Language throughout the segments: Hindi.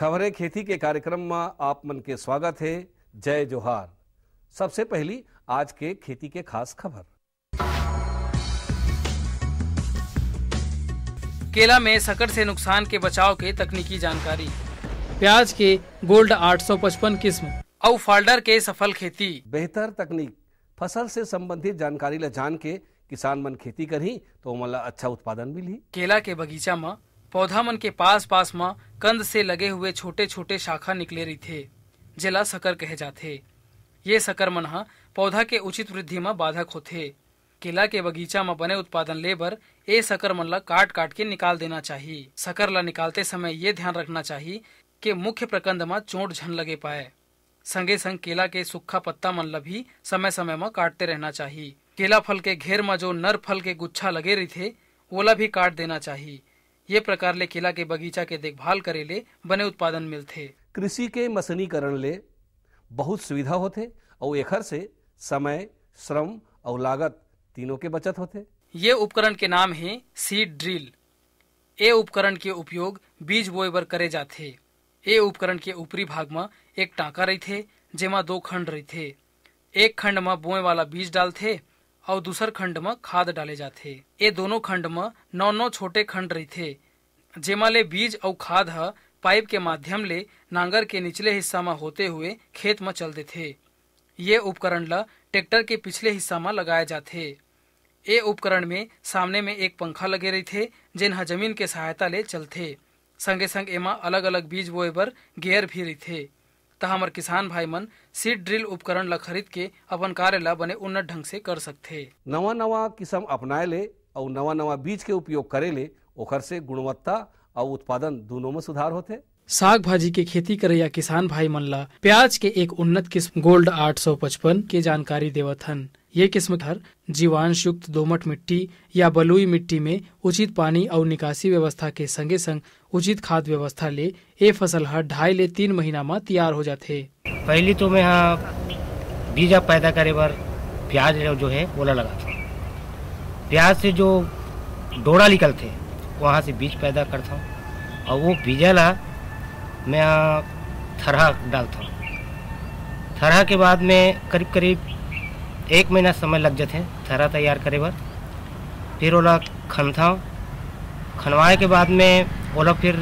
खबरें खेती के कार्यक्रम में आप मन के स्वागत है। जय जोहार। सबसे पहली आज के खेती के खास खबर। केला में संकट से नुकसान के बचाव के तकनीकी जानकारी, प्याज के गोल्ड 855 किस्म और फाल्डर के सफल खेती, बेहतर तकनीक फसल से संबंधित जानकारी ला जान के किसान मन खेती करही तो ओमन ला अच्छा उत्पादन मिलही। केला के बगीचा में पौधा मन के पास पास में कंद से लगे हुए छोटे छोटे शाखा निकले रहीथे, जेला सकर कहे जाथे। ये सकर मन ह पौधा के उचित वृद्धि में बाधक होथे। केला के बगीचा में बने उत्पादन ले बर ए सकर मन ला काट काट के निकाल देना चाहिए। सकर ला निकालते समय ये ध्यान रखना चाहिए कि मुख्य प्रकंद में चोट झन लगे पाए। संगे संग केला के सूखा पत्ता मन ला भी समय समय में काटते रहना चाहिए। केला फल के घेर में जो नर फल के गुच्छा लगे रहीथे ओला भी काट देना चाहिए। ये प्रकार ले केला के बगीचा के देखभाल करे ले बने उत्पादन मिलथे। कृषि के मशीनीकरण ले बहुत सुविधा होथे और एखर से समय, श्रम और लागत तीनों के बचत होथे। ये उपकरण के नाम है सीड ड्रिल। ए उपकरण के उपयोग बीज बोए बर करे जाथे। ए उपकरण के ऊपरी भाग में एक टांका रहीथे जेमा दो खंड रहीथे। एक खंड में बोए वाला बीज डालथे और दूसर खंड में खाद डाले जाथे। ये दोनों खंड में 9 छोटे खंड रहीथे जेमा ले बीज और खाद ह पाइप के माध्यम ले नांगर के निचले हिस्सा में होते हुए खेत में चल देथे। ये उपकरण ला ट्रैक्टर के पिछले हिस्सा में लगाए जाथे। ये उपकरण में सामने में एक पंखा लगे रहीथे जेन ह जमीन के सहायता ले चलथे। संगे संग एमा अलग अलग बीज बोए बर गेयर भी रहीथे। त हमर किसान भाई मन सीड ड्रिल उपकरण ला खरीद के अपन कार्य ला बने उन्नत ढंग से कर सकथे। नवा नवा किस्म अपनाए ले और नवा नवा बीज के उपयोग करे ले ओखर से गुणवत्ता और उत्पादन दोनों में सुधार होथे। साग भाजी के खेती करैया किसान भाई मन ला प्याज के एक उन्नत किस्म गोल्ड 855 के जानकारी देवत हन। ये किस्म हर जीवांश युक्त दोमट मिट्टी या बलुई मिट्टी में उचित पानी और निकासी व्यवस्था के संगे संग उचित खाद व्यवस्था ले ए फसल हर 2.5 ले 3 महीना में तैयार हो जाथे। पहली तो मैं बीजा पैदा करे बर प्याज जो है ओला लगाता हूँ। प्याज से जो डोरा निकलते वहाँ से बीज पैदा करता हूँ और वो बीजा ला मैं थरहा डालता हूँ। थरहा के बाद में करीब करीब 1 महीना समय लग जाते थरहा तैयार करे बर। फिर ओला खनता हूँ। खनवाए के बाद में ओला फिर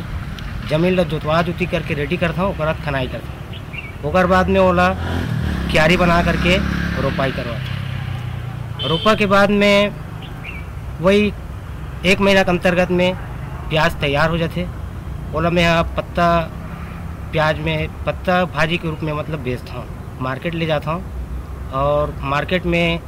जमीन ला जोतवा जोती करके रेडी करता हूँ। ओकर बाद खनाई करता हूँ। ओकर बाद में ओला क्यारी बना करके रोपाई करवाता हूँ। रोपा के बाद में वही 1 महीना के अंतर्गत में प्याज तैयार हो जाते। ओला मैं पत्ता प्याज में पत्ता भाजी के रूप में मतलब बेचता हूँ। मार्केट ले जाता हूँ और मार्केट में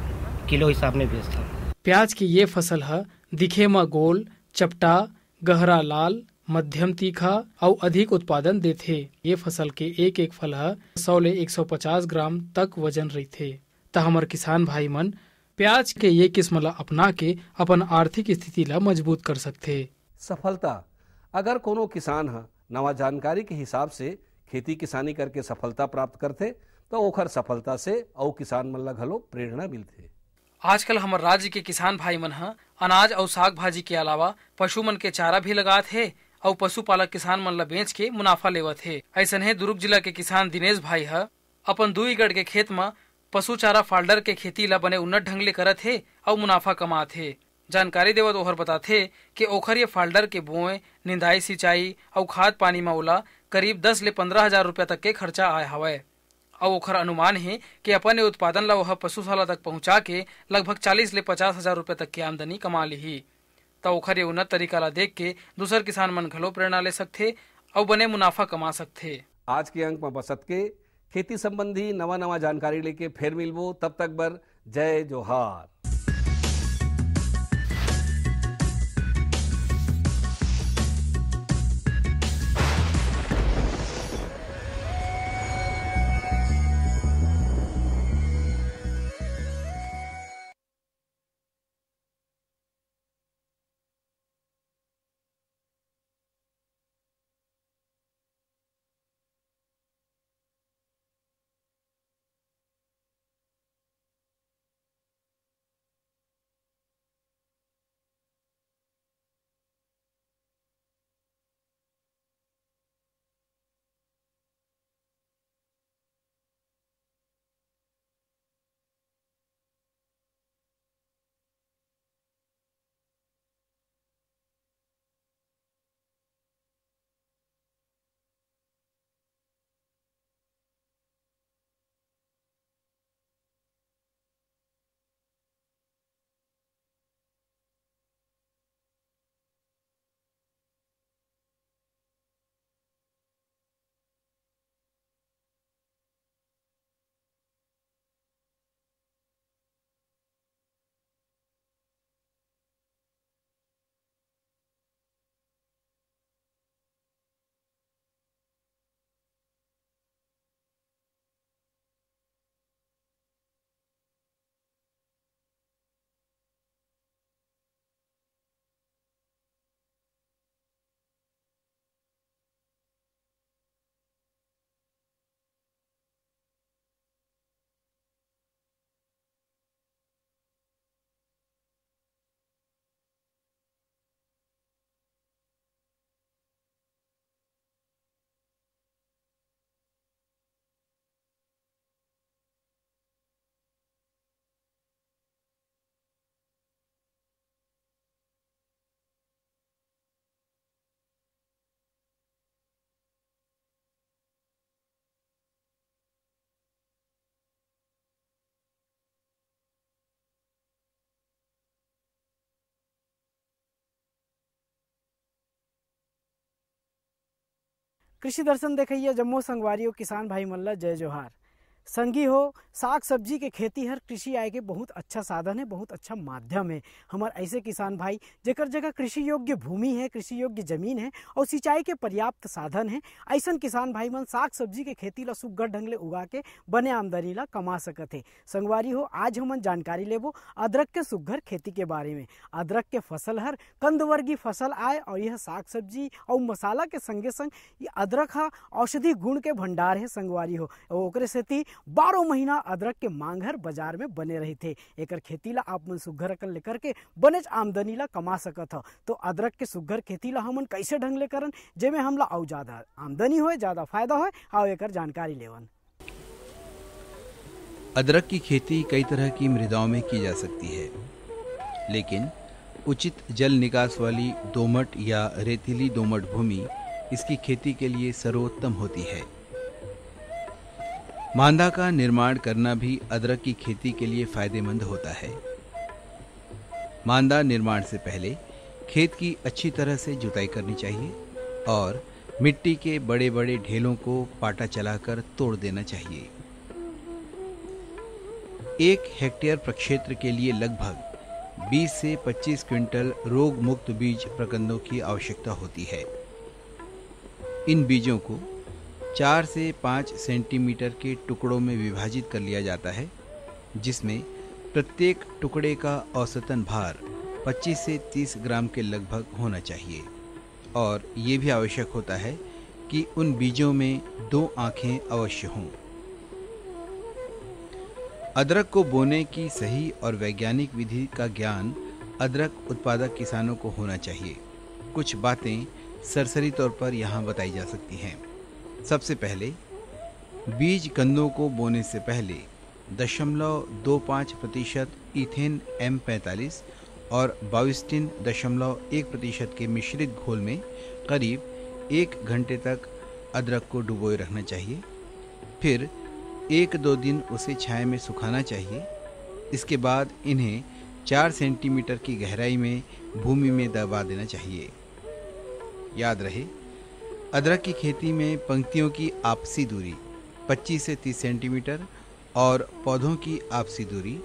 किलो हिसाब में बेचता हूँ। प्याज की ये फसल है दिखे में गोल, चपटा, गहरा लाल, मध्यम तीखा और अधिक उत्पादन देथे। ये फसल के एक एक फल है 100 ले 150 ग्राम तक वजन रहथे। त हमर किसान भाई मन प्याज के ये किस्म ला अपना के अपन आर्थिक स्थिति ला मजबूत कर सकथे। सफलता अगर कोनो किसान ह नवा जानकारी के हिसाब से खेती किसानी करके सफलता प्राप्त करथे तो ओखर सफलता से और किसान मन ला घलो प्रेरणा मिलथे। आजकल हमारे राज्य के किसान भाई मन ह अनाज और साग भाजी के अलावा पशु मन के चारा भी लगात है और पशुपालक किसान मन ला बेच के मुनाफा लेवत है। ऐसन है दुर्ग जिला के किसान दिनेश भाई ह अपन 2 एकड़ के खेत में पशु चारा फाल्डर के खेती ला बने उन्नत ढंग ले करत है और मुनाफा कमात है। जानकारी देवत ओहर बताथे कि ओखर ये फाल्डर के बोए, निंदाई, सिंचाई और खाद पानी में ओला करीब 10 ले 15 हजार रुपया तक के खर्चा आए हवय। और ओखर अनुमान है कि अपन उत्पादन ला वह पशुशाला तक पहुंचा के लगभग 40 ले 50 हजार रुपया तक की आमदनी कमा ली। तो ओखर ये उन्नत तरीका ला देख के दूसर किसान मन घलो प्रेरणा ले सकथे और बने मुनाफा कमा सकथे। आज के अंक में बसत के खेती संबंधी नवा नवा जानकारी लेके फिर मिलबो। तब तक बर जय जोहार। कृषि दर्शन देखिए जम्मू संगवारियों किसान भाई मल्ला जय जोहार। संगी हो साग सब्जी के खेती हर कृषि आय के बहुत अच्छा साधन है, बहुत अच्छा माध्यम है। हमारे ऐसे किसान भाई जेकर जगह कृषि योग्य भूमि है, कृषि योग्य जमीन है और सिंचाई के पर्याप्त साधन है, ऐसा किसान भाई मन साग सब्जी के खेती ला सुग्घर ढंग ले उगा के बने आमदनी ला कमा सकत है। संगवारी हो आज हमन जानकारी लेबो अदरक के सुग्घर खेती के बारे में। अदरक के फसल हर कंदवर्गीय फसल आय और यह साग सब्जी और मसाला के संगे संग ये अदरक हा औषधि गुण के भंडार है। संगवारी हो ओकरे सेती 12 महीना अदरक के मांग हर बाजार में बने रही थे। एकर खेती ला आप मन सुग्घर अकल लेकर के बनेच आमदनी ला कमा सकत हो। तो अदरक के सुग्घर खेती ला हमन कैसे ढंग ले करन जेमे हमला और ज्यादा आमदनी होए, ज्यादा फायदा होए और एकर जानकारी लेवन। अदरक की खेती कई तरह की मृदाओं में की जा सकती है, लेकिन उचित जल निकास वाली दोमट या रेतीली दोमट भूमि इसकी खेती के लिए सर्वोत्तम होती है। मांदा का निर्माण करना भी अदरक की खेती के लिए फायदेमंद होता है। मांदा निर्माण से पहले खेत की अच्छी तरह से जुताई करनी चाहिए और मिट्टी के बड़े बड़े ढेलों को पाटा चलाकर तोड़ देना चाहिए। 1 हेक्टेयर प्रक्षेत्र के लिए लगभग 20 से 25 क्विंटल रोग मुक्त बीज प्रकंदों की आवश्यकता होती है। इन बीजों को 4 से 5 सेंटीमीटर के टुकड़ों में विभाजित कर लिया जाता है, जिसमें प्रत्येक टुकड़े का औसतन भार 25 से 30 ग्राम के लगभग होना चाहिए और ये भी आवश्यक होता है कि उन बीजों में 2 आंखें अवश्य हों। अदरक को बोने की सही और वैज्ञानिक विधि का ज्ञान अदरक उत्पादक किसानों को होना चाहिए। कुछ बातें सरसरी तौर पर यहाँ बताई जा सकती हैं। सबसे पहले बीज कंदों को बोने से पहले 0.25% इथेन M45 और 22.1% के मिश्रित घोल में करीब 1 घंटे तक अदरक को डुबोए रखना चाहिए। फिर 1-2 दिन उसे छाया में सुखाना चाहिए। इसके बाद इन्हें 4 सेंटीमीटर की गहराई में भूमि में दबा देना चाहिए। याद रहे, अदरक की खेती में पंक्तियों की आपसी दूरी 25 से 30 सेंटीमीटर और पौधों की आपसी दूरी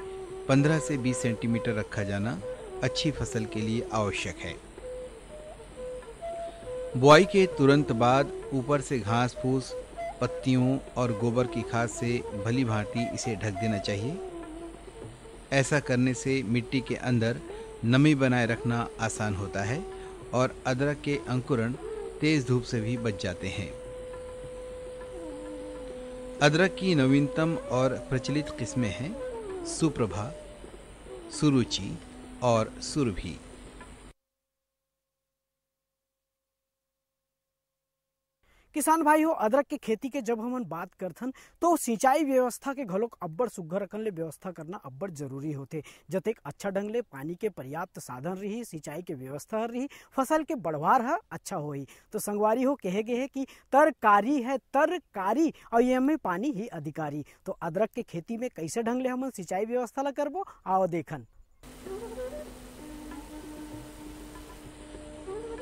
15 से 20 सेंटीमीटर रखा जाना अच्छी फसल के लिए आवश्यक है। बुआई के तुरंत बाद ऊपर से घास फूस, पत्तियों और गोबर की खाद से भली भांति इसे ढक देना चाहिए। ऐसा करने से मिट्टी के अंदर नमी बनाए रखना आसान होता है और अदरक के अंकुरण तेज धूप से भी बच जाते हैं। अदरक की नवीनतम और प्रचलित किस्में हैं सुप्रभा, सुरुचि और सुरभि। किसान भाई हो अदरक के खेती के जब हमन बात करथन तो सिंचाई व्यवस्था के घलोक अब्बड़ सुग्घर अकन ले व्यवस्था करना अब्बड़ जरूरी होथे। जतेक अच्छा ढंग ले पानी के पर्याप्त साधन रही, सिंचाई के व्यवस्था रही, फसल के बढ़वार है अच्छा होई। तो संगवारी हो कहे गए है कि तरकारी है तरकारी और ये में पानी ही अधिकारी। तो अदरक के खेती में कैसे ढंग ले हमन सिंचाई व्यवस्था ला करबो आओ देखन।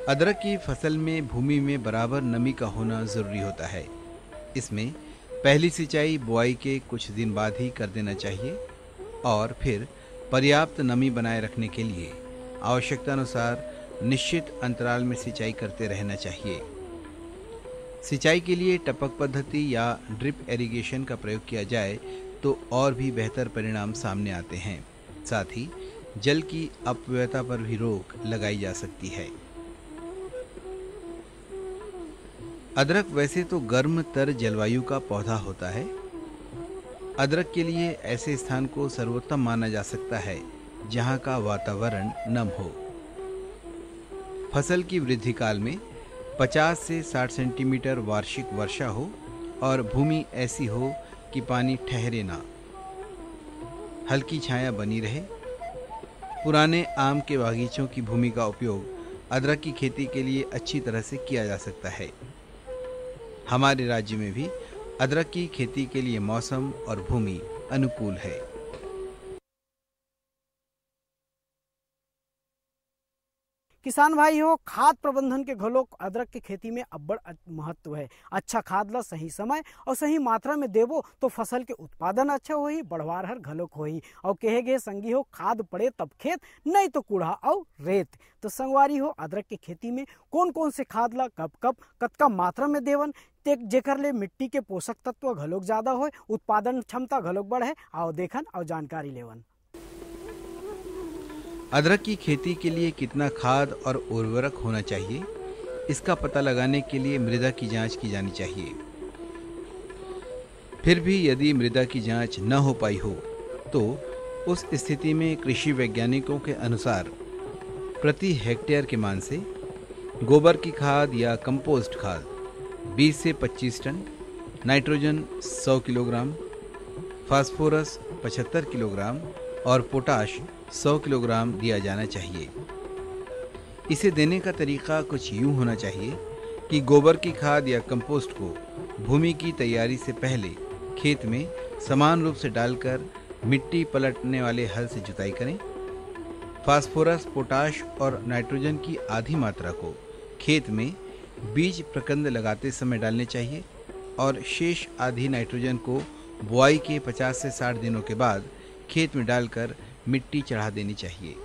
अदरक की फसल में भूमि में बराबर नमी का होना जरूरी होता है। इसमें पहली सिंचाई बुआई के कुछ दिन बाद ही कर देना चाहिए और फिर पर्याप्त नमी बनाए रखने के लिए आवश्यकता अनुसार निश्चित अंतराल में सिंचाई करते रहना चाहिए। सिंचाई के लिए टपक पद्धति या ड्रिप इरिगेशन का प्रयोग किया जाए तो और भी बेहतर परिणाम सामने आते हैं। साथ ही जल की अपव्ययता पर भी रोक लगाई जा सकती है। अदरक वैसे तो गर्म तर जलवायु का पौधा होता है। अदरक के लिए ऐसे स्थान को सर्वोत्तम माना जा सकता है जहां का वातावरण नम हो। फसल की वृद्धि काल में 50 से 60 सेंटीमीटर वार्षिक वर्षा हो और भूमि ऐसी हो कि पानी ठहरे ना, हल्की छाया बनी रहे। पुराने आम के बागीचों की भूमि का उपयोग अदरक की खेती के लिए अच्छी तरह से किया जा सकता है। हमारे राज्य में भी अदरक की खेती के लिए मौसम और भूमि अनुकूल है। किसान भाई हो, खाद प्रबंधन के घलो अदरक के खेती में अब्बड़ महत्व है। अच्छा खाद ला सही समय और सही मात्रा में देबो तो फसल के उत्पादन अच्छा होही, बढ़वार हर घलोक होही। और कहे गए संगी हो, खाद पड़े तब खेत, नहीं तो कूड़ा और रेत। तो संगवारी हो, अदरक के खेती में कौन कौन से खाद ला कब कब कतका मात्रा में देवन जेकर ले मिट्टी के पोषक तत्व घलोक ज्यादा होए, उत्पादन क्षमता घलोक बढ़े, आओ देखन और जानकारी लेवन। अदरक की खेती के लिए कितना खाद और उर्वरक होना चाहिए, इसका पता लगाने के लिए मृदा की जांच की जानी चाहिए। फिर भी यदि मृदा की जांच न हो पाई हो तो उस स्थिति में कृषि वैज्ञानिकों के अनुसार प्रति हेक्टेयर के मान से गोबर की खाद या कंपोस्ट खाद 20 से 25 टन, नाइट्रोजन 100 किलोग्राम, फास्फोरस 75 किलोग्राम और पोटाश 100 किलोग्राम दिया जाना चाहिए। इसे देने का तरीका कुछ यूं होना चाहिए कि गोबर की खाद या कंपोस्ट को भूमि की तैयारी से पहले खेत में समान रूप से डालकर मिट्टी पलटने वाले हल से जुताई करें। फास्फोरस, पोटाश और नाइट्रोजन की आधी मात्रा को खेत में बीज प्रकंद लगाते समय डालने चाहिए और शेष आधी नाइट्रोजन को बुआई के 50 से 60 दिनों के बाद खेत में डालकर मिट्टी चढ़ा देनी चाहिए।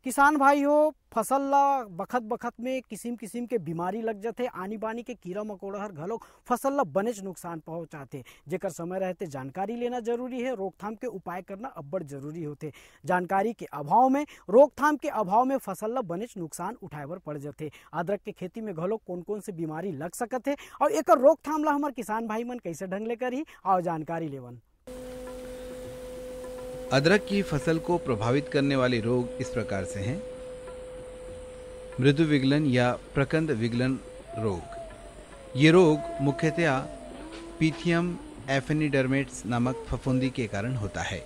किसान भाई हो, फसल ला बखत बखत में किसिम किसिम के बीमारी लग जाते, आनी बानी के कीड़ा मकोड़ा हर घलोक फसल ला बनेच नुकसान पहुंचाते, जेकर समय रहते जानकारी लेना जरूरी है। रोकथाम के उपाय करना अब्बड़ जरूरी होते। जानकारी के अभाव में, रोकथाम के अभाव में फसल ला बनेच नुकसान उठाए बर पड़ जाते। अदरक के खेती में घलोक कौन कौन से बीमारी लग सकत है और एकर रोकथाम ला हमार किसान भाई मन कैसे ढंग ले करही, और जानकारी लेवन। अदरक की फसल को प्रभावित करने वाले रोग इस प्रकार से हैं। मृदु विगलन या प्रकंद विगलन रोग। ये रोग मुख्यतया पीथियम एफिनिडर्मेट्स नामक फफूंदी के कारण होता है।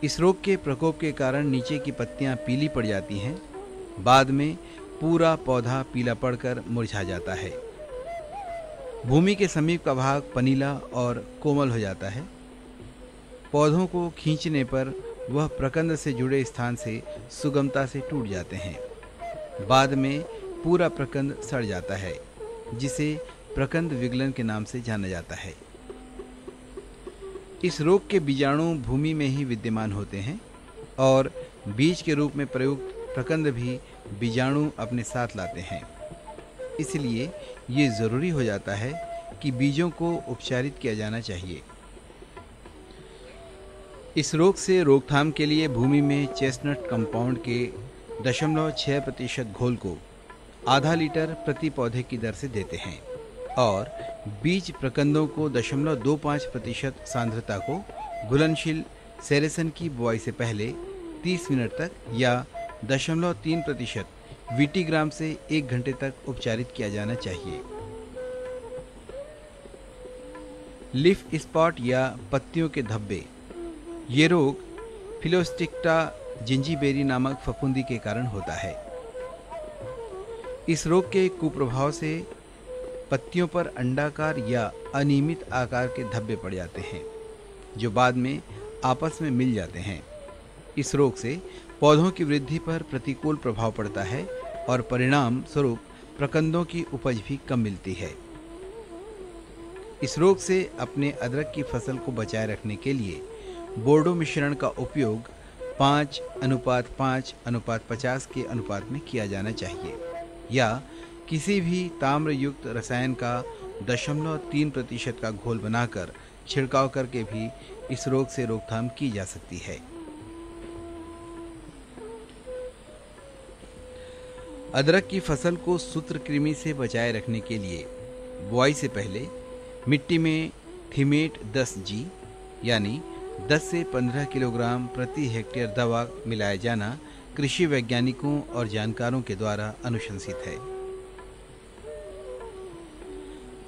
इस रोग के प्रकोप के कारण नीचे की पत्तियां पीली पड़ जाती हैं। बाद में पूरा पौधा पीला पड़कर मुरझा जाता है। भूमि के समीप का भाग पनीला और कोमल हो जाता है। पौधों को खींचने पर वह प्रकंद से जुड़े स्थान से सुगमता से टूट जाते हैं। बाद में पूरा प्रकंद सड़ जाता है, जिसे प्रकंद विगलन के नाम से जाना जाता है। इस रोग के बीजाणु भूमि में ही विद्यमान होते हैं और बीज के रूप में प्रयुक्त प्रकंद भी बीजाणु अपने साथ लाते हैं। इसलिए ये जरूरी हो जाता है कि बीजों को उपचारित किया जाना चाहिए। इस रोग से रोकथाम के लिए भूमि में चेस्टनट कंपाउंड के 0.6% घोल को आधा लीटर प्रति पौधे की दर से देते हैं और बीज प्रकंदों को 0.25% सांद्रता को घुलनशील सेरेसन की बुआई से पहले 30 मिनट तक या 0.3% वीटीग्राम से 1 घंटे तक उपचारित किया जाना चाहिए। लीफ स्पॉट या पत्तियों के धब्बे। ये रोग फिलोस्टिक्टा जिंजीबेरी नामक फफूंदी के कारण होता है। इस रोग के कुप्रभाव से पत्तियों पर अंडाकार या अनियमित आकार के धब्बे पड़ जाते हैं, जो बाद में आपस में मिल जाते हैं। इस रोग से पौधों की वृद्धि पर प्रतिकूल प्रभाव पड़ता है और परिणाम स्वरूप प्रकंदों की उपज भी कम मिलती है। इस रोग से अपने अदरक की फसल को बचाए रखने के लिए बोर्डो मिश्रण का उपयोग 5:5:50 के अनुपात में किया जाना चाहिए या किसी भी ताम्र युक्त रसायन का 0.3% का घोल बनाकर छिड़काव करके भी इस रोग से रोकथाम की जा सकती है। अदरक की फसल को सूत्रकृमि से बचाए रखने के लिए बुआई से पहले मिट्टी में थिमेट 10G यानी 10 से 15 किलोग्राम प्रति हेक्टेयर दवा मिलाया जाना कृषि वैज्ञानिकों और जानकारों के द्वारा अनुशंसित है।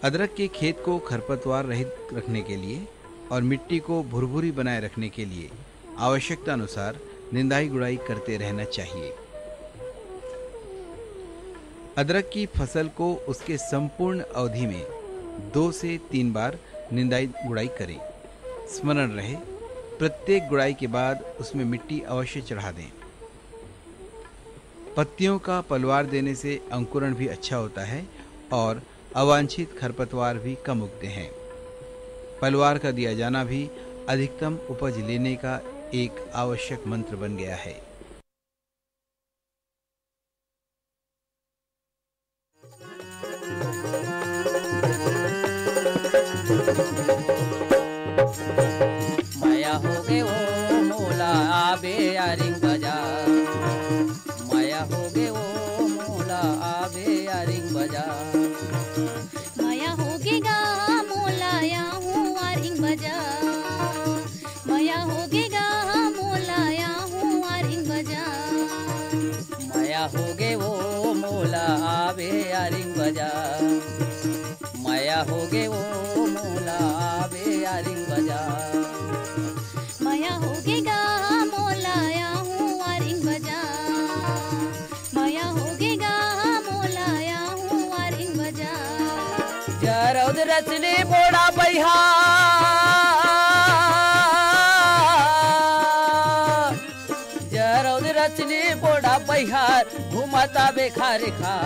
अदरक के खेत को खरपतवार रहित रखने के लिए और मिट्टी को भुरभुरी बनाए रखने के लिए आवश्यकता अनुसार निंदाई गुड़ाई करते रहना चाहिए। अदरक की फसल को उसके संपूर्ण अवधि में 2 से 3 बार निंदाई गुड़ाई करें। स्मरण रहे, प्रत्येक गुड़ाई के बाद उसमें मिट्टी अवश्य चढ़ा दें। पत्तियों का पलवार देने से अंकुरण भी अच्छा होता है और अवांछित खरपतवार भी कम उगते हैं। पलवार का दिया जाना भी अधिकतम उपज लेने का एक आवश्यक मंत्र बन गया है। माया हो गे ओ मोला आबे यारिंग बाजार, माया हो गे ओ मोला आबे यारिंग बाजार, माया हो गे गा मोला या हूँ वारिंग बाजार, माया हो गे गा मोला या हूँ वारिंग बाजार, माया हो गे ओ मोला आबे यारिंग बाजार, माया हो गे ओ मोला आबे यारिंग बाजार, माया हो गे गा मोला या हूँ वारिंग बाजार, माया हो गे गा मोला या हूँ वारिंग बाजार, जरौद रचने बोड़ा बैहा, जरौद रचने बोड़ा बैहार, घुमता बेखार खा,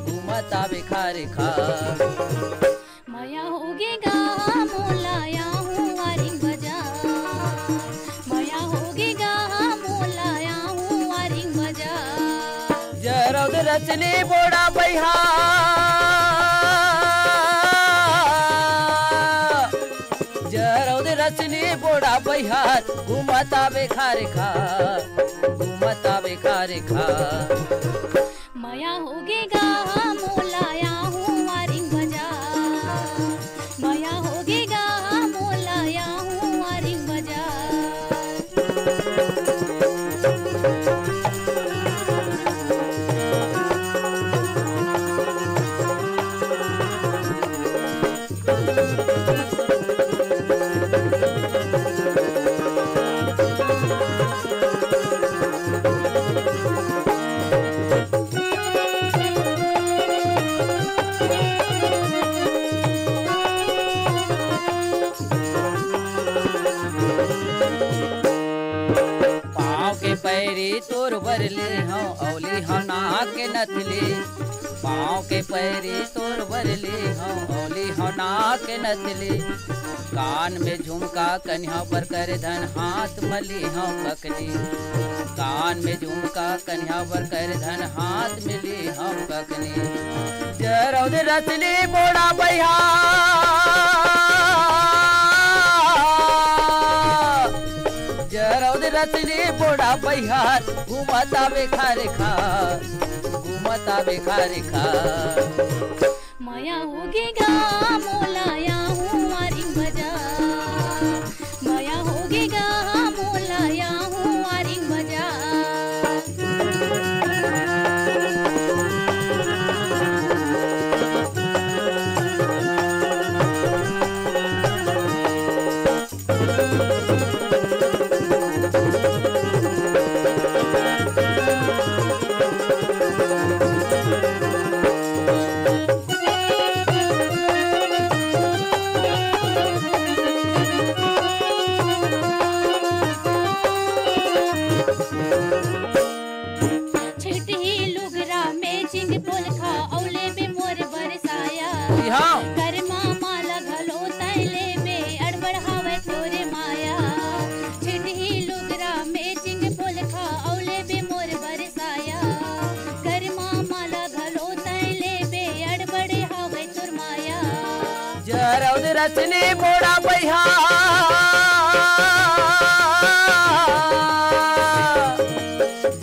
घुमता बेखार खा, माया हो गे गा मोला या हूँ वारिंग बाजार, माया हो गे गा मोला या हूँ वारिंग बाजार, जरौद रचने बोड़ा बैहा, जरौद रचने बोड़ा बैहार, घुमता बेखार खा, घुमता बेखार खा, माया हो गे गा मोला या हूँ वारिंग बाजार, माया हो गे गा मोला या हूँ वारिंग पैरी तोर बरले हूँ औली हूँ नाक के नथली, पाँव के पैरी तोर बरले हूँ औली हूँ नाक के नथली, कान में झुमका कन्हा पर कर धन हाथ मली हूँ ककली, कान में झुमका कन्हा पर कर धन हाथ मिली हूँ ककली, जरौद रचली बोड़ा बैहा, जरौद रचली बोड़ा बैहार, घुमता बेखार खा, घुमता बेखार खा, माया हो गे गा मोला या हूँ वारिंग बाजार, माया हो गे गा मोला या हूँ वारिंग जरौद रचने बोड़ा बैहा,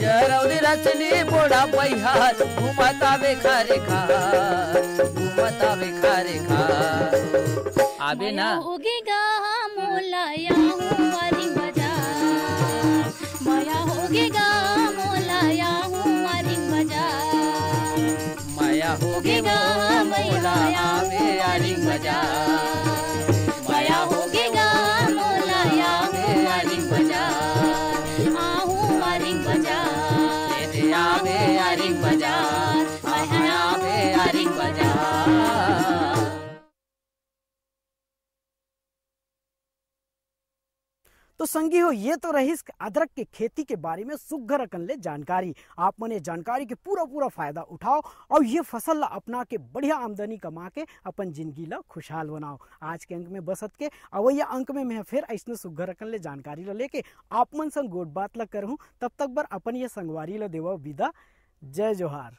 जरौद रचने बोड़ा बैहार, घुमता बेखार खा, घुमता बेखार खा, आबे ना होगेगा मोला या हूँ वारिंग बाजार, माया होगेगा मोला या हूँ वारिंग बाजार, माया होगेगा मोला आवे यारिंग बाजार, माया होगेगा मोला या हूँ वारिंग बाजार, आहूँ वारिंग बाजार, तेरे आवे यारिंग बाजार, मैं आवे यारिंग बाजार। तो संगी हो ये तो रही अदरक के खेती के बारे में सुघर अकन ले जानकारी। आप मने जानकारी के पूरा फायदा उठाओ और ये फसल ला अपना के बढ़िया आमदनी कमा के अपन जिंदगी ला खुशहाल बनाओ। आज के अंक में बसत के अवैया अंक में मैं फिर ऐसने सुघर अकन ले जानकारी ला लेके आप मन संग गोट बात ला करहूँ। तब तक बर अपन ये संगवारी ला देवा विदा। जय जोहार।